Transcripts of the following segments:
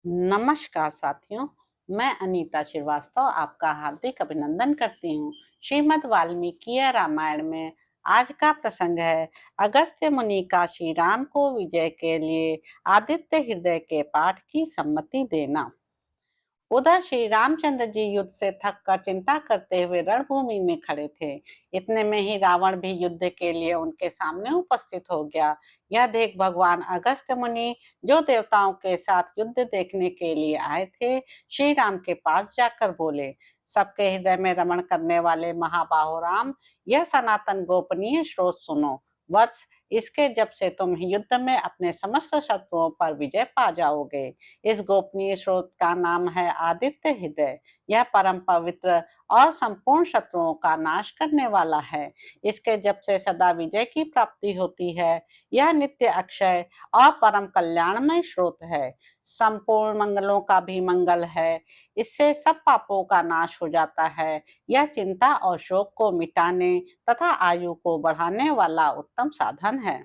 नमस्कार साथियों, मैं अनीता श्रीवास्तव आपका हार्दिक अभिनंदन करती हूँ। श्रीमद् वाल्मीकि रामायण में आज का प्रसंग है अगस्त्य मुनि का श्री राम को विजय के लिए आदित्य हृदय के पाठ की सम्मति देना। उधर श्री रामचंद्र जी युद्ध से थक कर चिंता करते हुए रणभूमि में खड़े थे। इतने में ही रावण भी युद्ध के लिए उनके सामने उपस्थित हो गया। यह देख भगवान अगस्त्य मुनि, जो देवताओं के साथ युद्ध देखने के लिए आए थे, श्री राम के पास जाकर बोले, सबके हृदय में रमण करने वाले महाबाहो राम, यह सनातन गोपनीय स्रोत सुनो। वत्स, इसके जब से तुम युद्ध में अपने समस्त शत्रुओं पर विजय पा जाओगे। इस गोपनीय स्रोत का नाम है आदित्य हृदय। यह परम पवित्र और संपूर्ण शत्रुओं का नाश करने वाला है। इसके जब से सदा विजय की प्राप्ति होती है। यह नित्य अक्षय और परम कल्याणमय स्रोत है। संपूर्ण मंगलों का भी मंगल है। इससे सब पापों का नाश हो जाता है। यह चिंता और शोक को मिटाने तथा आयु को बढ़ाने वाला उत्तम साधन है।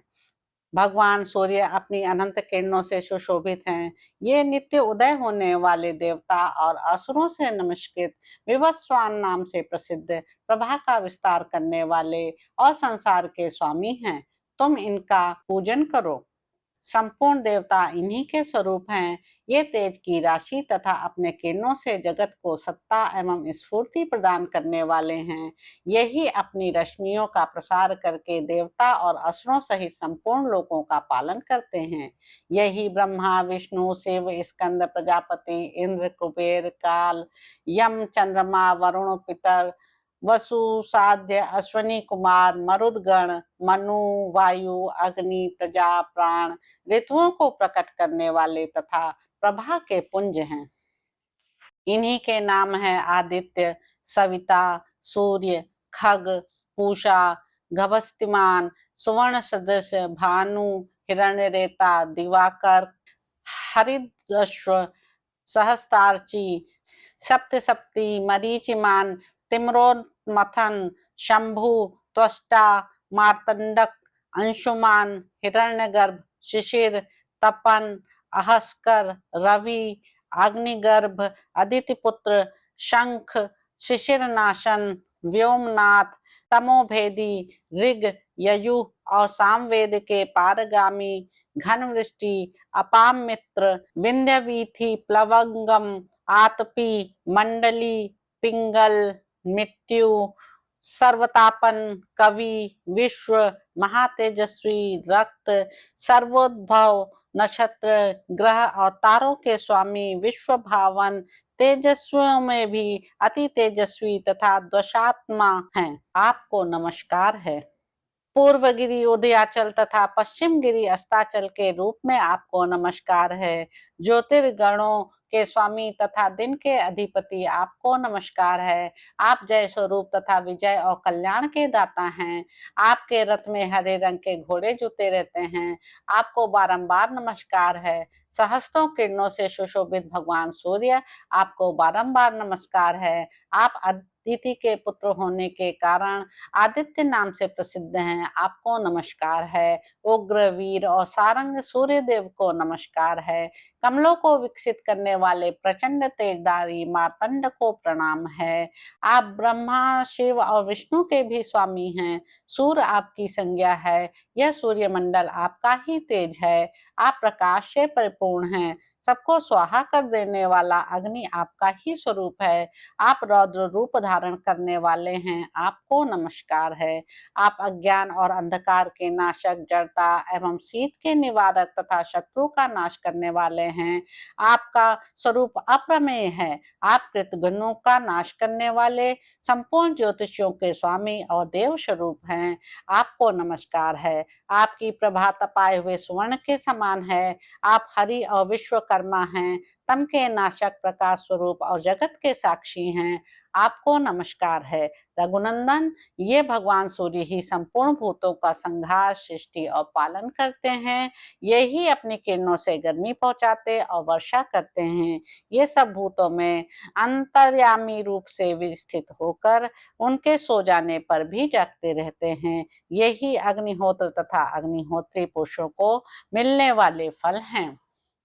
भगवान सूर्य अपनी अनंत किरणों से सुशोभित हैं। ये नित्य उदय होने वाले देवता और असुरों से नमस्कृत विवस्वान नाम से प्रसिद्ध प्रभा का विस्तार करने वाले और संसार के स्वामी हैं। तुम इनका पूजन करो। संपूर्ण देवता इन्हीं के स्वरूप हैं। ये तेज की राशि तथा अपने किरणों से जगत को सत्ता एवं स्फूर्ति प्रदान करने वाले हैं। यही अपनी रश्मियों का प्रसार करके देवता और असुरों सहित संपूर्ण लोकों का पालन करते हैं। यही ब्रह्मा, विष्णु, शिव, स्कंद, प्रजापति, इंद्र, कुबेर, काल, यम, चंद्रमा, वरुण, पितर, वसु, साध्य, अश्वनी कुमार, मरुदगण, मनु, वायु, अग्नि, प्रजा, प्राण, ऋतुओं को प्रकट करने वाले तथा प्रभा के पुंज हैं। इन्हीं के नाम है आदित्य, सविता, सूर्य, खग, पूषा, गभस्तिमान, सुवर्ण सदृश, भानु, हिरण्यरेता, दिवाकर, हरिदश्व, सहस्त्रार्ची, सप्तशती, मरीचिमान, तिम्रोमथन, शंभु, त्वष्टा, मार्तंडक, अंशुमान, हिरण्यगर्भ, शिशिर, तपन, अहस्कर, रवि, अग्निगर्भ, अदितिपुत्र, शंख, शिशिरनाशन, व्योमनाथ, तमोभेदी, ऋग, यजु और सामवेद के पारगामी, घनवृष्टि, अपाम मित्र, विंध्यवीथि, प्लवंगम, आतपी, मंडली, पिंगल, मृत्यु, सर्वतापन, कवि, विश्व, महातेजस्वी, रक्त, सर्वोद्भव, नक्षत्र, ग्रह और तारों के स्वामी, विश्व भावन, तेजस्वियों में भी अति तेजस्वी तथा द्वशात्मा हैं। आपको नमस्कार है। पूर्व गिरी उदयाचल तथा पश्चिम गिरी अस्ताचल के रूप में आपको नमस्कार है। ज्योतिर्गणों के स्वामी तथा दिन के अधिपति आपको नमस्कार है। आप जय स्वरूप तथा विजय और कल्याण के दाता हैं। आपके रथ में हरे रंग के घोड़े जुते रहते हैं। आपको बारंबार नमस्कार है। सहस्त्रों किरणों से सुशोभित भगवान सूर्य, आपको बारंबार नमस्कार है। आप अदिति के पुत्र होने के कारण आदित्य नाम से प्रसिद्ध हैं। आपको नमस्कार है। उग्र, वीर और सारंग सूर्य देव को नमस्कार है। कमलों को विकसित करने वाले प्रचंड तेजधारी मार्तंड को प्रणाम है। आप ब्रह्मा, शिव और विष्णु के भी स्वामी हैं। सूर्य आपकी संज्ञा है। यह सूर्य मंडल आपका ही तेज है। आप प्रकाश से परिपूर्ण हैं। सबको स्वाहा कर देने वाला अग्नि आपका ही स्वरूप है। आप रौद्र रूप धारण करने वाले हैं। आपको नमस्कार है। आप अज्ञान और अंधकार के नाशक, जड़ता एवं शीत के निवारक तथा शत्रु का नाश करने वाले हैं। आपका स्वरूप अप्रमेय है। आप कृतघ्नों का नाश करने वाले, संपूर्ण ज्योतिषियों के स्वामी और देव स्वरूप हैं। आपको नमस्कार है। आपकी प्रभा तपाए हुए सुवर्ण के समान है। आप हरि और विश्वकर्मा हैं। तम के नाशक, प्रकाश स्वरूप और जगत के साक्षी हैं। आपको नमस्कार है। रघुनंदन, ये भगवान सूर्य ही संपूर्ण भूतों का संहार, सृष्टि और पालन करते हैं। ये ही अपनी किरणों से गर्मी पहुंचाते और वर्षा करते हैं। ये सब भूतों में अंतर्यामी रूप से स्थित होकर उनके सो जाने पर भी जागते रहते हैं। यही अग्निहोत्र तथा अग्निहोत्री पुरुषों को मिलने वाले फल हैं।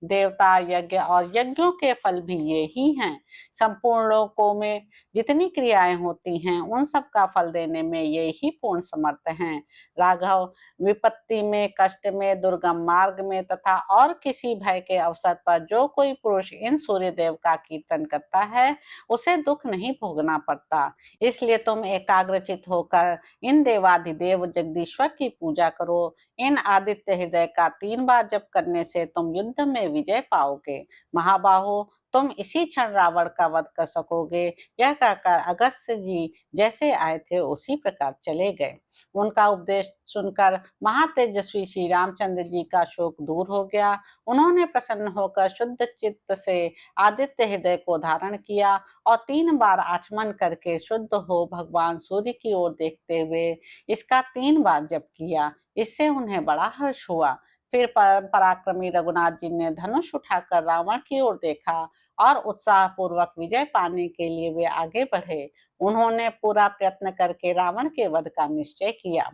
देवता यज्ञ और यज्ञों के फल भी ये ही हैं। संपूर्ण लोकों में जितनी क्रियाएं होती हैं उन सब का फल देने में ये ही पूर्ण समर्थ हैं। राघव, विपत्ति में, कष्ट में, दुर्गम मार्ग में तथा और किसी भय के अवसर पर जो कोई पुरुष इन सूर्य देव का कीर्तन करता है उसे दुख नहीं भोगना पड़ता। इसलिए तुम एकाग्रचित होकर इन देवाधिदेव जगदीश्वर की पूजा करो। इन आदित्य हृदय का 3 बार जप करने से तुम युद्ध में विजय पाओगे। महाबाहो, तुम इसी क्षण रावण का वध कर सकोगे। यह कहकर अगस्त्य जी जैसे आए थे उसी प्रकार चले गए। उनका उपदेश सुनकर महातेजस्वी श्री रामचंद्र जी का शोक दूर हो गया। उन्होंने प्रसन्न होकर शुद्ध चित्त से आदित्य हृदय को धारण किया और 3 बार आचमन करके शुद्ध हो भगवान सूर्य की ओर देखते हुए इसका 3 बार जप किया। इससे उन्हें बड़ा हर्ष हुआ। फिर पराक्रमी रघुनाथ जी ने धनुष उठाकर रावण की ओर देखा और उत्साह पूर्वक विजय पाने के लिए वे आगे बढ़े। उन्होंने पूरा प्रयत्न करके रावण के वध का निश्चय किया।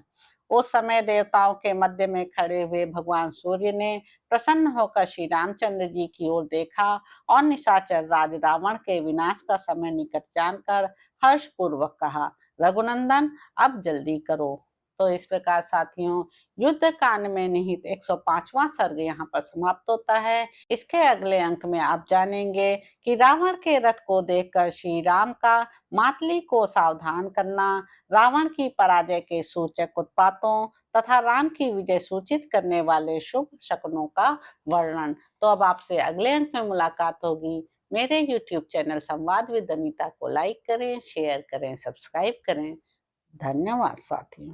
उस समय देवताओं के मध्य में खड़े हुए भगवान सूर्य ने प्रसन्न होकर श्री रामचंद्र जी की ओर देखा और निशाचर राज रावण के विनाश का समय निकट जानकर हर्ष पूर्वक कहा, रघुनंदन अब जल्दी करो। तो इस प्रकार साथियों युद्ध कांड में निहित 105वां सर्ग यहाँ पर समाप्त होता है। इसके अगले अंक में आप जानेंगे कि रावण के रथ को देखकर श्री राम का मातली को सावधान करना, रावण की पराजय के सूचक उत्पातों तथा राम की विजय सूचित करने वाले शुभ शकुनों का वर्णन। तो अब आपसे अगले अंक में मुलाकात होगी। मेरे YouTube चैनल संवाद विद अनीता को लाइक करें, शेयर करें, सब्सक्राइब करें। धन्यवाद साथियों।